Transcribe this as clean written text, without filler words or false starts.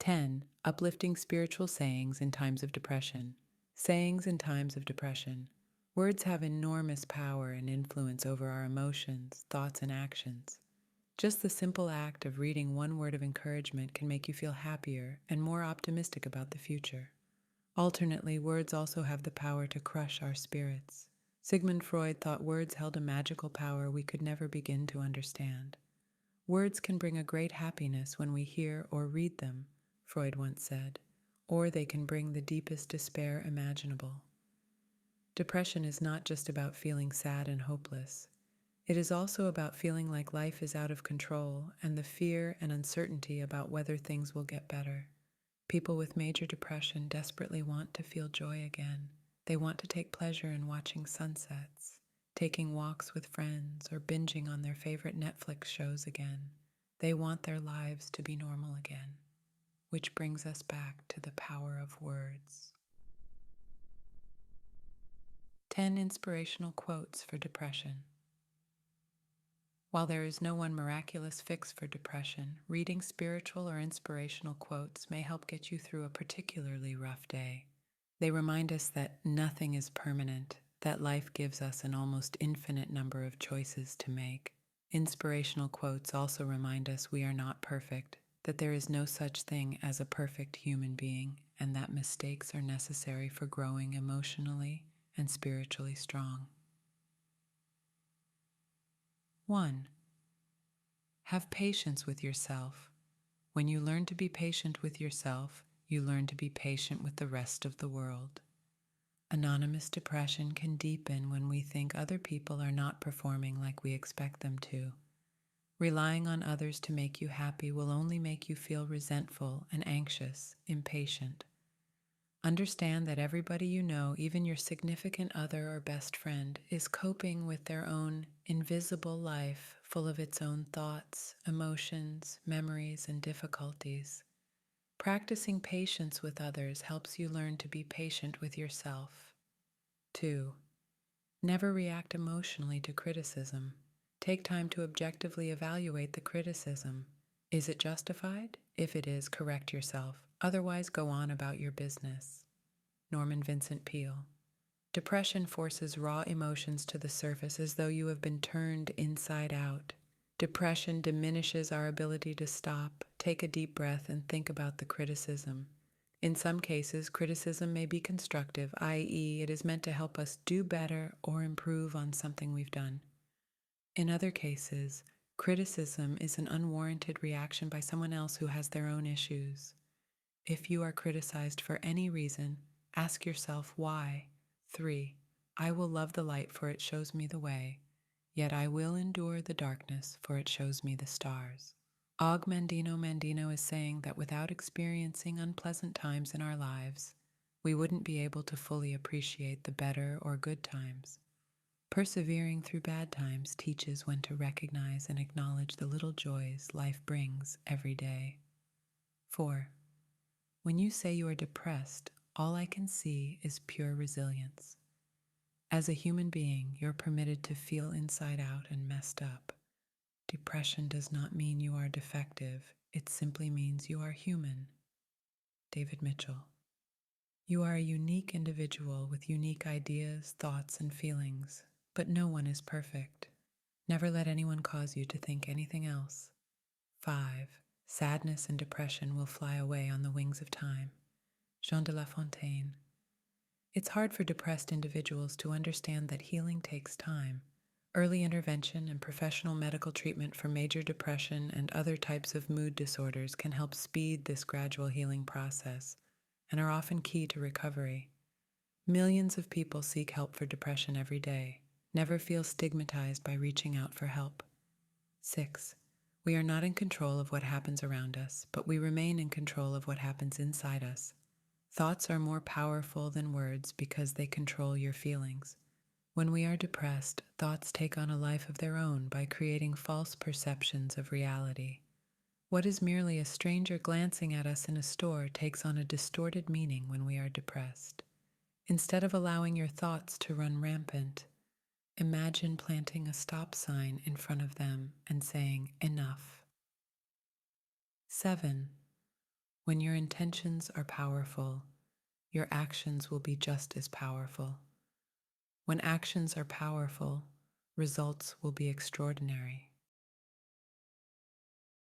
10. Uplifting spiritual sayings in times of depression. Sayings in times of depression. Words have enormous power and influence over our emotions, thoughts, and actions. Just the simple act of reading one word of encouragement can make you feel happier and more optimistic about the future. Alternately, words also have the power to crush our spirits. Sigmund Freud thought words held a magical power we could never begin to understand. Words can bring a great happiness when we hear or read them, Freud once said, or they can bring the deepest despair imaginable. Depression is not just about feeling sad and hopeless. It is also about feeling like life is out of control and the fear and uncertainty about whether things will get better. People with major depression desperately want to feel joy again. They want to take pleasure in watching sunsets, taking walks with friends, or binging on their favorite Netflix shows again. They want their lives to be normal again, which brings us back to the power of words. 10 inspirational quotes for depression. While there is no one miraculous fix for depression, reading spiritual or inspirational quotes may help get you through a particularly rough day. They remind us that nothing is permanent, that life gives us an almost infinite number of choices to make. Inspirational quotes also remind us we are not perfect, that there is no such thing as a perfect human being, and that mistakes are necessary for growing emotionally and spiritually strong. 1. Have patience with yourself. When you learn to be patient with yourself, you learn to be patient with the rest of the world. Anonymous depression can deepen when we think other people are not performing like we expect them to. Relying on others to make you happy will only make you feel resentful and anxious, impatient. Understand that everybody you know, even your significant other or best friend, is coping with their own invisible life full of its own thoughts, emotions, memories, and difficulties. Practicing patience with others helps you learn to be patient with yourself. 2. Never react emotionally to criticism. Take time to objectively evaluate the criticism. Is it justified? If it is, correct yourself. Otherwise, go on about your business. Norman Vincent Peale. Depression forces raw emotions to the surface as though you have been turned inside out. Depression diminishes our ability to stop, take a deep breath, and think about the criticism. In some cases, criticism may be constructive, i.e., it is meant to help us do better or improve on something we've done. In other cases, criticism is an unwarranted reaction by someone else who has their own issues. If you are criticized for any reason, ask yourself why. 3. I will love the light, for it shows me the way, yet I will endure the darkness, for it shows me the stars. Og Mandino is saying that without experiencing unpleasant times in our lives, we wouldn't be able to fully appreciate the better or good times. Persevering through bad times teaches when to recognize and acknowledge the little joys life brings every day. 4. When you say you are depressed, all I can see is pure resilience. As a human being, you're permitted to feel inside out and messed up. Depression does not mean you are defective. It simply means you are human. David Mitchell. You are a unique individual with unique ideas, thoughts, and feelings, but no one is perfect. Never let anyone cause you to think anything else. 5. Sadness and depression will fly away on the wings of time. Jean de La Fontaine. It's hard for depressed individuals to understand that healing takes time. Early intervention and professional medical treatment for major depression and other types of mood disorders can help speed this gradual healing process and are often key to recovery. Millions of people seek help for depression every day. Never feel stigmatized by reaching out for help. 6. We are not in control of what happens around us, but we remain in control of what happens inside us. Thoughts are more powerful than words because they control your feelings. When we are depressed, thoughts take on a life of their own by creating false perceptions of reality. What is merely a stranger glancing at us in a store takes on a distorted meaning when we are depressed. Instead of allowing your thoughts to run rampant, imagine planting a stop sign in front of them and saying, "Enough." 7. When your intentions are powerful, your actions will be just as powerful. When actions are powerful, results will be extraordinary.